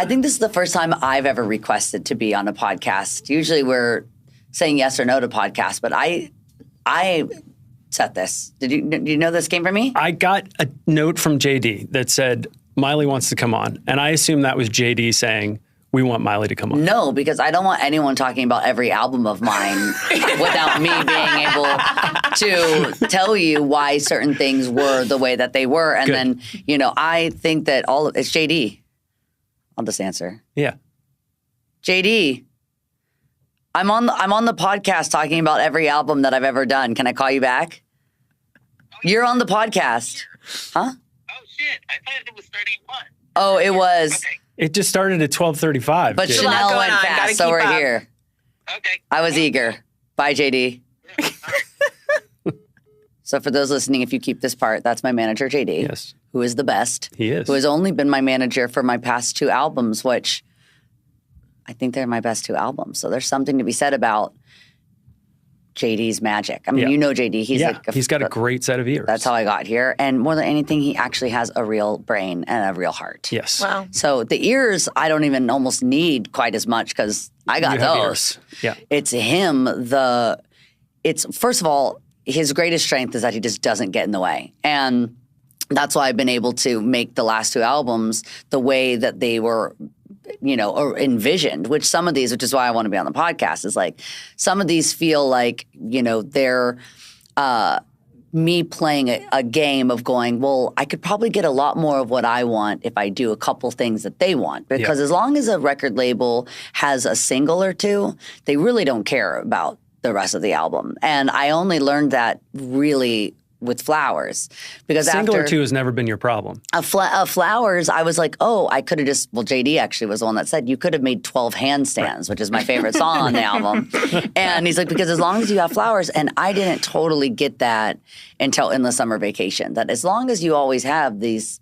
I think this is the first time I've ever requested to be on a podcast. Usually we're saying yes or no to podcasts, but I set this. Did you know this came from me? I got a note from JD that said, Miley wants to come on. And I assume that was JD saying, we want Miley to come on. No, because I don't want anyone talking about every album of mine without me being able to tell you why certain things were the way that they were. And then, I think that it's JD. I'll just answer. Yeah. JD, I'm on the podcast talking about every album that I've ever done. Can I call you back? You're on the podcast. Huh? Oh, shit. I thought it was 31. Oh, it was. Okay. It just started at 12:35. But Chanel went fast, so we're here. Okay. I was eager. Bye, JD. So for those listening, if you keep this part, that's my manager, JD. Yes. Who is the best. He is. Who has only been my manager for my past 2 albums, which I think they're my best 2 albums. So there's something to be said about JD's magic. I mean, you know JD. He's got a great set of ears. That's how I got here. And more than anything, he actually has a real brain and a real heart. Yes. Wow. So the ears, I don't even almost need quite as much because I got those. Yeah. It's him. It's first of all, his greatest strength is that he just doesn't get in the way. And that's why I've been able to make the last 2 albums the way that they were or envisioned, which some of these, which is why I want to be on the podcast, is like some of these feel like, they're me playing a game of going, well, I could probably get a lot more of what I want if I do a couple things that they want. Because as long as a record label has a single or 2, they really don't care about the rest of the album. And I only learned that really with Flowers. Because single after or 2 has never been your problem. Flowers, I was like, I could have JD actually was the one that said, you could have made 12 handstands, which is my favorite song on the album. And he's like, because as long as you have Flowers, and I didn't totally get that until In the Summer Vacation, that as long as you always have these,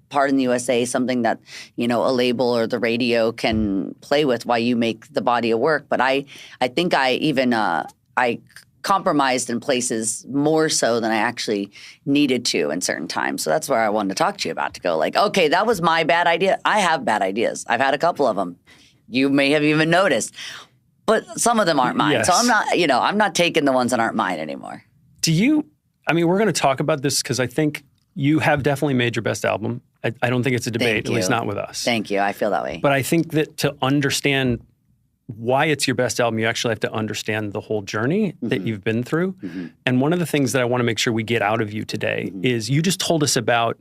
Part in the USA, something that, a label or the radio can play with while you make the body of work. But I think I even, I compromised in places more so than I actually needed to in certain times. So that's where I wanted to talk to you about, to go like, okay, that was my bad idea. I have bad ideas. I've had a couple of them. You may have even noticed. But some of them aren't mine. Yes. So I'm not, I'm not taking the ones that aren't mine anymore. We're going to talk about this because I think you have definitely made your best album. I don't think it's a debate, at least not with us. Thank you. I feel that way. But I think that to understand why it's your best album, you actually have to understand the whole journey that you've been through. Mm-hmm. And one of the things that I want to make sure we get out of you today is you just told us about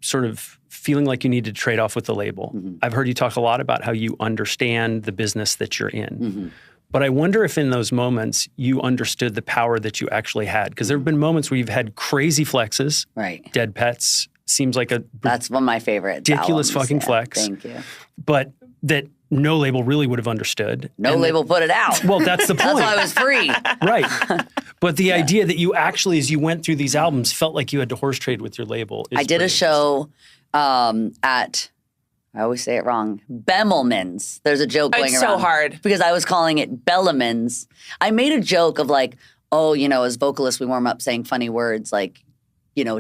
sort of feeling like you need to trade off with the label. Mm-hmm. I've heard you talk a lot about how you understand the business that you're in. Mm-hmm. But I wonder if in those moments you understood the power that you actually had. Because there have been moments where you've had crazy flexes. Right. Dead Petz seems like that's one of my favorite ridiculous albums. fucking flex. Thank you. But that no label really would have understood. No label put it out. Well, that's the point. That's why it was free. Right. But the idea that you actually, as you went through these albums, felt like you had to horse trade with your label. I did a show at, I always say it wrong, Bemelmans. There's a joke going around. It's so hard. Because I was calling it Bemelmans. I made a joke of like, as vocalists, we warm up saying funny words like,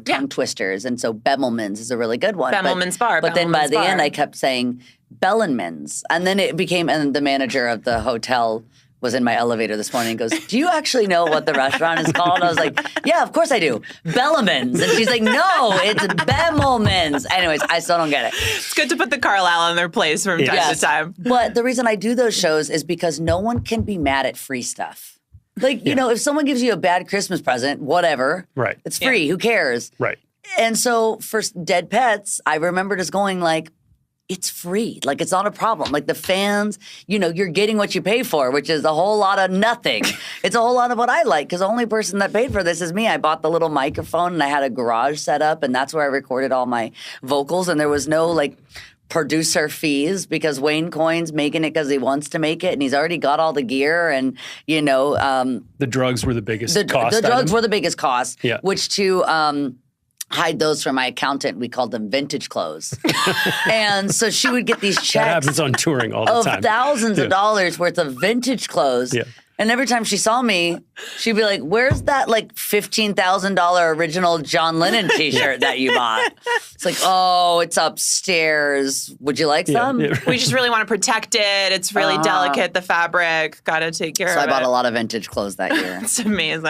tongue twisters. And so Bemelmans is a really good one. Bemelmans Bar. But then by the end, I kept saying Bellenmans. And then it became, and the manager of the hotel was in my elevator this morning and goes, do you actually know what the restaurant is called? I was like, yeah, of course I do. Bellemans. And she's like, no, it's Bemelmans. Anyways, I still don't get it. It's good to put the Carlisle in their place from time to time. But the reason I do those shows is because no one can be mad at free stuff. Like, if someone gives you a bad Christmas present, whatever. Right. It's free. Who cares? Right. And so for Dead Petz, I remember just going like, it's free. Like, it's not a problem. Like, the fans, you're getting what you pay for, which is a whole lot of nothing. It's a whole lot of what I like, because the only person that paid for this is me. I bought the little microphone, and I had a garage set up, and that's where I recorded all my vocals, and there was no, producer fees, because Wayne Coyne's making it because he wants to make it, and he's already got all the gear, and, the drugs were the biggest cost. The drugs were the biggest cost, yeah. Which to hide those from my accountant, we called them vintage clothes. And so she would get these checks. That happens on touring all the time. Of thousands of dollars worth of vintage clothes. Yeah. And every time she saw me, she'd be like, where's that like $15,000 original John Lennon t-shirt that you bought? It's like, oh, it's upstairs. Would you like some? Yeah. We just really want to protect it. It's really delicate, the fabric. Got to take care of it. So I bought a lot of vintage clothes that year. It's amazing.